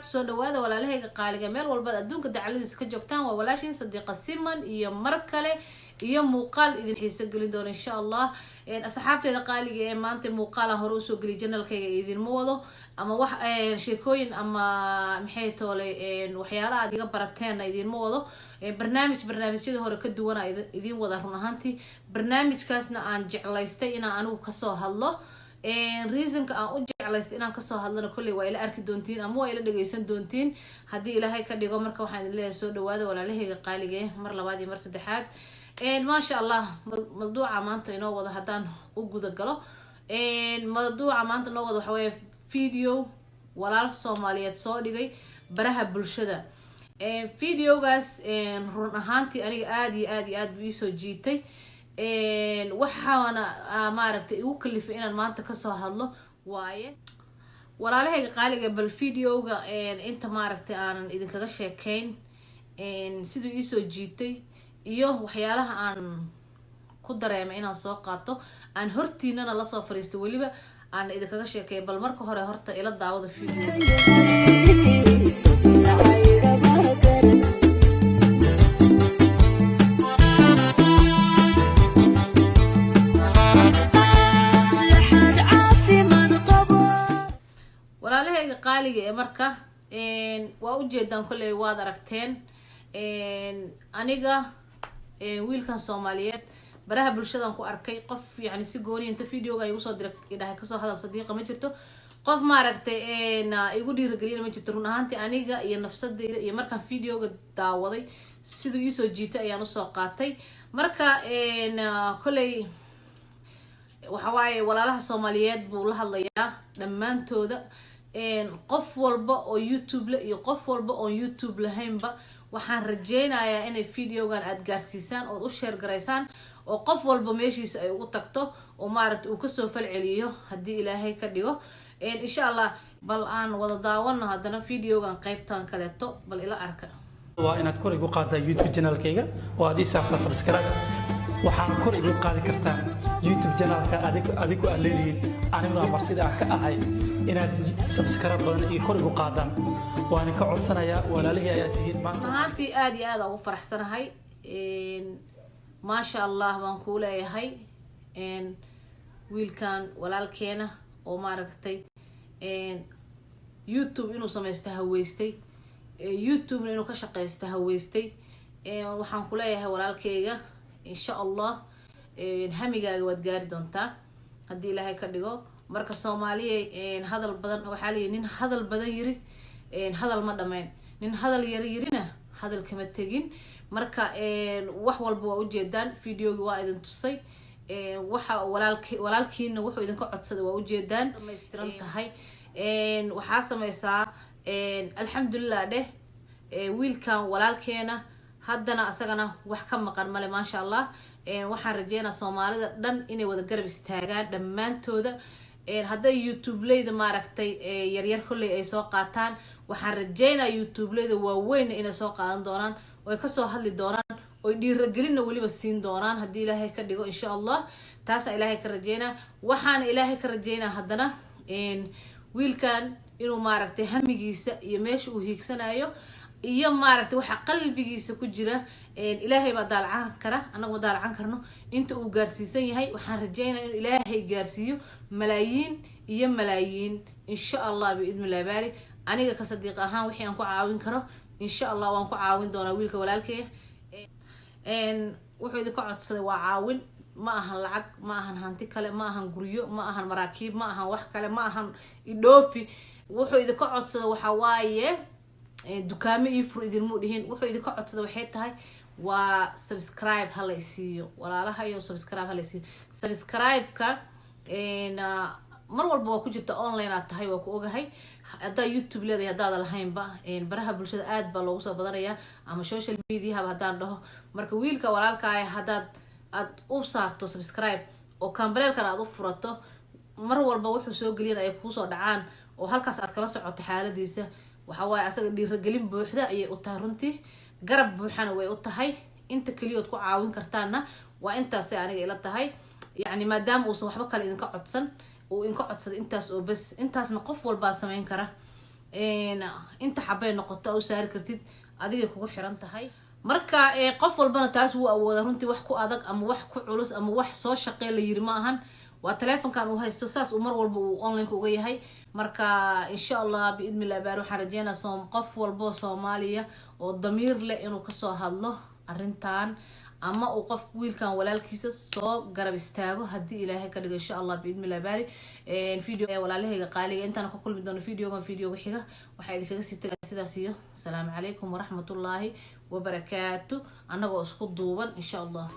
asxaabta soo dhawaada walaalahayga qaaliga meel walba adduunka dacaladiisa ka joogtaan waa walaashin Sadiqa Siman iyo mar kale iyo muuqaal idin xiiso gelin doona insha Allah asxaabteeda qaaliga ee maanta muuqaala hore usoo geli channelkayga idin ma wado ama wax sheekooyin ama maxay toolay waxyaalaha aad iga barateen idin ma wado barnaamijyada hore ka duwan idin wada run ahaantii barnaamijkaasna aan jeclaystay inaan anigu kasoo hadlo reasonka aan u jeclaystay inaan kasoo hadlana kolley waa ila arki doontiin ama waa ila dhageysan doontiin haddii ilaahay ka dhigo marka waxaan idin leeyahay soo dhawaada walaalahayga qaaliga mar labaad iyo mar saddexaad maasha allah mawduuca maanta inoo wada haddaan u guda galo mawduuca maanta inoo wada waxa weeye video walaal Soomaaliyeed soo dhigay baraha bulshada videogaas run ahaantii aniga aad iyo aad buu isoo jiitay waxaana maaragtay igu kalifay inaan maanta kasoo hadlo waaye walaalahayga qaaliga bal videoga inta maaragtay aanan idinkaga sheekayn siduu isoo jiitay iyo waxyaalaha aan ku dareemay inaan soo qaato aan hortiinana lasoo fariisto weliba aan idinkaga sheekay bal marka hore horta ila daawada walaalahayga qaaliga ee marka waa ujeedaan kolley waad aragteen aniga wiilkan Soomaaliyeed baraha bulshadan ku arkay qof yani si gooni inta videoga igu soo diray idhahay kasoo hadal Sadiqa ma jirto qof maaragtay igu dhiirigelin ma jirto run ahaantii aniga iyo nafsadeyda iyo markaan videoga daawaday sidoo ii soo jiitay ayaan u soo qaatay marka kolley waxa waaye walaalaha Soomaaliyeed buu la hadlayaa dhamaantooda qof walba oo YouTube la iyo qof walba oo YouTube lahaynba waxaan rajeynayaa inay videogan aad gaarsiisaan oo u share gareysaan oo qof walba meeshiisa ay ugu tagto oo maaragtay uu kasoo falceliyo haddii ilaahay ka dhigo insha Allah bal aan wada daawano haddana videogan qaybtan kaleeto bal ila arka waa inaad kor igu qaadaa YouTube channelkayga oo aad ii saartaa subscribe waxaan kor igu qaadi kartaa YouTube channelka adigu aad leeyihiin aniguna martida ka ahay inaad subscribe badan iyo kor igu qaadaan waan ka codsanayaa walaalihii ayaa tihiin maanta maantii aad iyo aad ugu faraxsanahay ma sha Allah waan ku leeyahay wiilkan walaalkeena oo maaragtay YouTube inuu sameeysto haweystay YouTube inuu ka shaqeysto haweystay waxaan ku leeyahay walaalkeyga insha Allah hamigaaga waad gaari doontaa haddii ilaahay ka dhigo marka Soomaaliyeed hadal badan waxa la nin hadal badan yiri hadal ma dhameyn nin hadal yirina hadal kama tagin marka wax walba waa u jeedaan videoga waa idin tusay waxa walaalkiina wuxuu idin ka codsaday waa u jeedaan dhamaystiran tahay waxa sameeysaa alxamdulillah wiilkan walaalkeena haddana asagana wax ka maqan male ma sha Allah waxaan rajeynaa Soomaalida dhan inay wada garab istaagaan dhamaantooda hadday YouTube leyda maaragtay yaryar kolley ay soo qaataan waxaan rajeynaa YouTube leyda waaweyn inay soo qaadan doonaan oo ka soo hadli doonaan oo dhiirigelin waliba siin doonaan haddii ilaahay ka dhigo insha Allah taas ilaahay ka rajeynaa waxaan ilaahay ka rajeynaa haddana wiilkan inuu maaragtay hamigiisa iyo meesha uu hiigsanayo iyo maaragtay waxa qalbigiisa ku jira ilaahay baa daalcan kara anagu daalcan karno inta uu gaarsiisan yahay waxaan rajeynaa inuu ilaahay gaarsiiyo malaayiin insha Allah biidmillah baari aniga ka Sadiqa ahaan wixii aan ku caawin karo insha Allah waan ku caawin doonaa wiilka walaalkay wuxuu idin ka codsaday waa caawin ma ahan lacag ma ahan hanti kale ma ahan guryo ma ahan maraakiib ma ahan wax kale ma ahan idhoofi wuxuu idin ka codsaday waxa waaye dukaamo ii fur idin mu dhihin wuxuu idin ka codsaday waxay tahay waa subscribe hala isiiyo walaalaha iyo subscribe hala isiiyo subscribe-ka mar walba waa ku jirta online aad tahay waa ku ogahay haddaa YouTube leedahay haddaad lahaynba baraha bulshada aad baa loogu soo badanayaa ama social media haddaan dhaho marka wiilka walaalkaaga haddaad aad u saarto subscribe oo kambareelkan aad u furato mar walba wuxuu soo geliyeen ay kuu soo dhacaan oo halkaas aad kala socoto xaaladiisa waxa waaye asaga dhiirigelin buuxda ayay u tahay runtii garab buuxana way u tahay inta kaliyood ku caawin kartaana waa intaas aniga ila tahay yani maadaama uusan waxba kale idinka codsan oo in ka codsaday intaas oo bas intaasna qof walba sameyn kara inta xabay noqoto u saari kartid adiga kugu xiran tahay marka qof walbana taas wuu awooda runtii wax ku adag ama wax ku culus ama wax soo shaqey la yiri ma ahan waa telefonkan uu haysto saas uu mar walba uu online uga yahay marka insha Allah biidmillah baar waxaan rajeynaa qof walbo Soomaaliya oo damiir leh inuu kasoo hadlo arintan ama uu qof wiilkan walaalkiisa soo garab istaago hadii Ilaahay ka dhigo insha Allah biidmillah baari video walaalahayga qaaliga intaan ku kulmi doono video xiga waxa idinkaga sii tagay sidaas iyo assalaamu calaykum wa rahmatullaahi wa barakaatuh anagoo isku duuban insha Allah